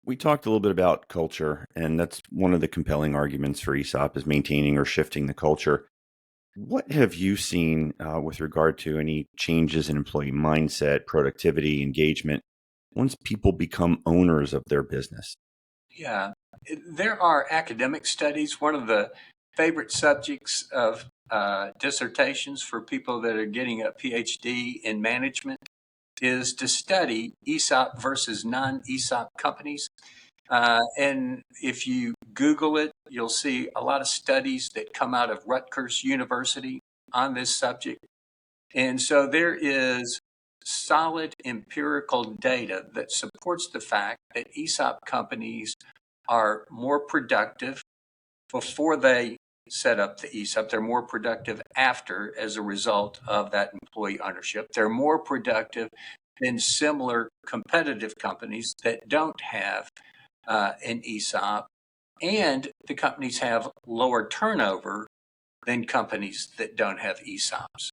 We talked a little bit about culture, and that's one of the compelling arguments for ESOP is maintaining or shifting the culture. What have you seen with regard to any changes in employee mindset, productivity, engagement once people become owners of their business? Yeah, there are academic studies. One of the favorite subjects of dissertations for people that are getting a PhD in management is to study ESOP versus non-ESOP companies. And if you Google it, you'll see a lot of studies that come out of Rutgers University on this subject. And so there is solid empirical data that supports the fact that ESOP companies are more productive before they set up the ESOP. They're more productive after as a result of that employee ownership. They're more productive than similar competitive companies that don't have an ESOP. And the companies have lower turnover than companies that don't have ESOPs.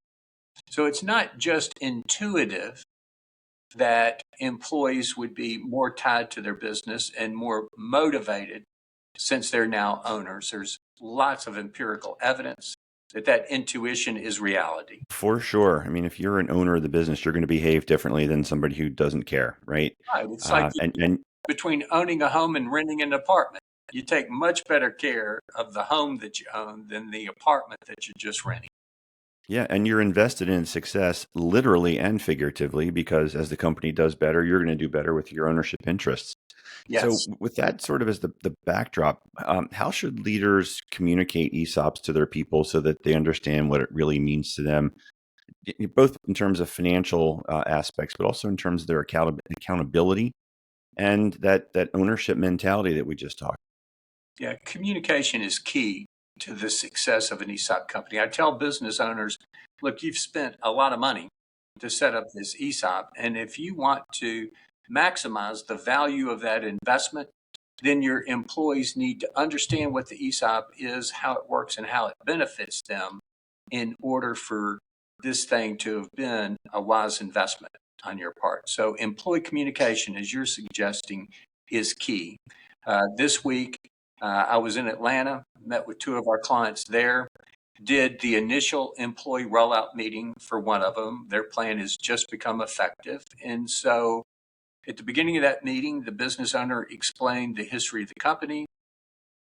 So it's not just intuitive that employees would be more tied to their business and more motivated since they're now owners. There's lots of empirical evidence that that intuition is reality. For sure. I mean, if you're an owner of the business, you're going to behave differently than somebody who doesn't care, right? Right. It's like And between owning a home and renting an apartment. You take much better care of the home that you own than the apartment that you're just renting. yeah, and you're invested in success literally and figuratively because as the company does better, you're going to do better with your ownership interests. So, Yes. with that sort of as the backdrop, how should leaders communicate ESOPs to their people so that they understand what it really means to them, both in terms of financial aspects, but also in terms of their accountability and that ownership mentality that we just talked? Yeah. Communication is key to the success of an ESOP company. I tell business owners, look, you've spent a lot of money to set up this ESOP. And if you want to maximize the value of that investment, then your employees need to understand what the ESOP is, how it works, and how it benefits them in order for this thing to have been a wise investment on your part. So, employee communication, as you're suggesting, is key. This week, I was in Atlanta, met with two of our clients there, did the initial employee rollout meeting for one of them. Their plan has just become effective. And so at the beginning of that meeting, the business owner explained the history of the company,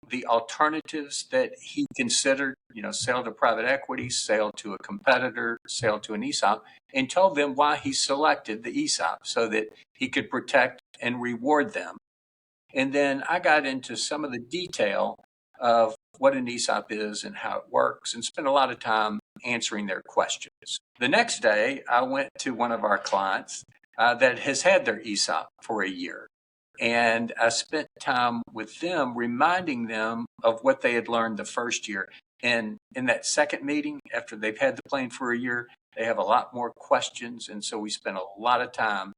the alternatives that he considered, sale to private equity, sale to a competitor, sale to an ESOP, and told them why he selected the ESOP so that he could protect and reward them. And then I got into some of the detail of what an ESOP is and how it works and spent a lot of time answering their questions. The next day, I went to one of our clients that has had their ESOP for a year. And I spent time with them reminding them of what they had learned the first year. And in that second meeting, after they've had the plan for a year, they have a lot more questions. And so we spent a lot of time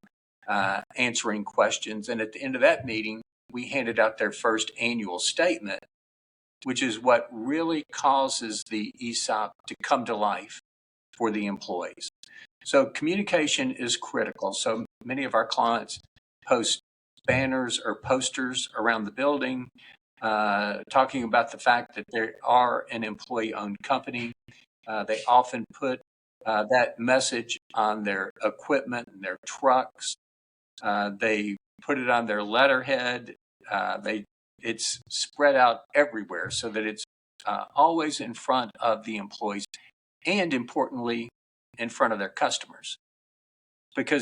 answering questions. And at the end of that meeting, we handed out their first annual statement, which is what really causes the ESOP to come to life for the employees. So communication is critical. So many of our clients post banners or posters around the building talking about the fact that they are an employee-owned company. They often put that message on their equipment and their trucks. They put it on their letterhead. It's spread out everywhere so that it's always in front of the employees and importantly, in front of their customers. Because